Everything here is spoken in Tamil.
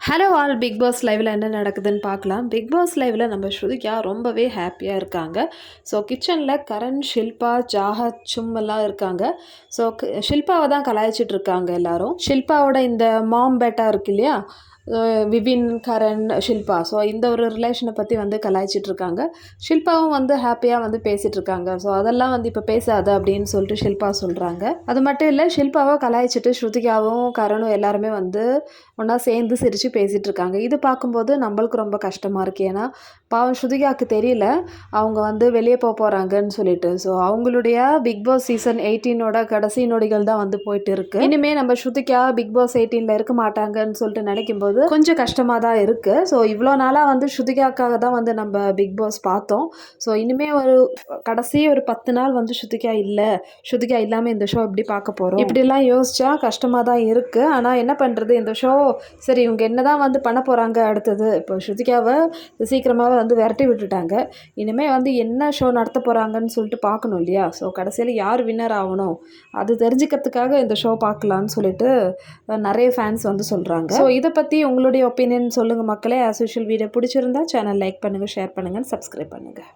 ஹலோ ஆல் பிக் பாஸ் லைவில் என்ன நடக்குதுன்னு பார்க்கலாம். பிக் பாஸ் லைவில் நம்ம ஸ்ருதிகா ரொம்பவே ஹாப்பியாக இருக்காங்க. ஸோ கிச்சனில் கரண், ஷில்பா, ஜாஹத், சும்மெல்லாம் இருக்காங்க. ஸோ ஷில்பாவை தான் கலாய்ச்சிட்டு இருக்காங்க எல்லாரும். ஷில்பாவோட இந்த மாம் பேட்டா இருக்கு இல்லையா, விபின், கரண், ஷில்பா. ஸோ இந்த ஒரு ரிலேஷனை பற்றி வந்து கலாய்ச்சிட்டு இருக்காங்க. ஷில்பாவும் வந்து ஹாப்பியாக வந்து பேசிகிட்டு இருக்காங்க. ஸோ அதெல்லாம் வந்து இப்போ பேசாது அப்படின்னு சொல்லிட்டு ஷில்பா சொல்கிறாங்க. அது மட்டும் இல்லை, ஷில்பாவை கலாய்ச்சிட்டு ஸ்ருதிகாவும் கரணும் எல்லாருமே வந்து ஒன்றா சேர்ந்து சிரித்து பேசிகிட்டு இருக்காங்க. இது பார்க்கும்போது நம்மளுக்கு ரொம்ப கஷ்டமாக இருக்குது. ஏன்னா பாவம் ஸ்ருதிகாவுக்கு தெரியல அவங்க வந்து வெளியே போகிறாங்கன்னு சொல்லிட்டு. ஸோ அவங்களுடைய பிக் பாஸ் சீசன் 18ஓட கடைசி நொடிகள் தான் வந்து போயிட்டு இருக்கு. இனிமேல் நம்ம ஸ்ருதிகா பிக் பாஸ் 18ல் இருக்க மாட்டாங்கன்னு சொல்லிட்டு நினைக்கும்போது கொஞ்சம் கஷ்டமாக தான் இருக்குது. ஸோ இவ்வளோ நாளாக வந்து ஸ்ருதிகாக்காக தான் வந்து நம்ம பிக் பாஸ் பார்த்தோம். ஸோ இனிமேல் ஒரு கடைசி ஒரு 10 நாள் வந்து ஸ்ருதிகா இல்லாமல் இந்த ஷோ எப்படி பார்க்க போகிறோம், இப்படிலாம் யோசிச்சா கஷ்டமாக தான் இருக்குது. ஆனால் என்ன பண்ணுறது, இந்த ஷோ சரி இவங்க என்ன தான் வந்து பண்ண போகிறாங்க அடுத்தது. இப்போ ஸ்ருதிகாவை சீக்கிரமாகவே வந்து விரட்டி விட்டுட்டாங்க. இனிமேல் வந்து என்ன ஷோ நடத்த போகிறாங்கன்னு சொல்லிட்டு பார்க்கணும் இல்லையா. ஸோ கடைசியில் யார் வின்னர் ஆகணும் அது தெரிஞ்சுக்கிறதுக்காக இந்த ஷோ பார்க்கலான்னு சொல்லிட்டு நிறைய ஃபேன்ஸ் வந்து சொல்கிறாங்க. ஸோ இதை பற்றி உங்களுடைய ஒப்பீனியன் சொல்லுங்கள் மக்களே. ஆஸ் யூஷுவல் வீடியோ பிடிச்சிருந்தா சேனல் லைக் பண்ணுங்கள், ஷேர் பண்ணுங்கள், சப்ஸ்கிரைப் பண்ணுங்கள்.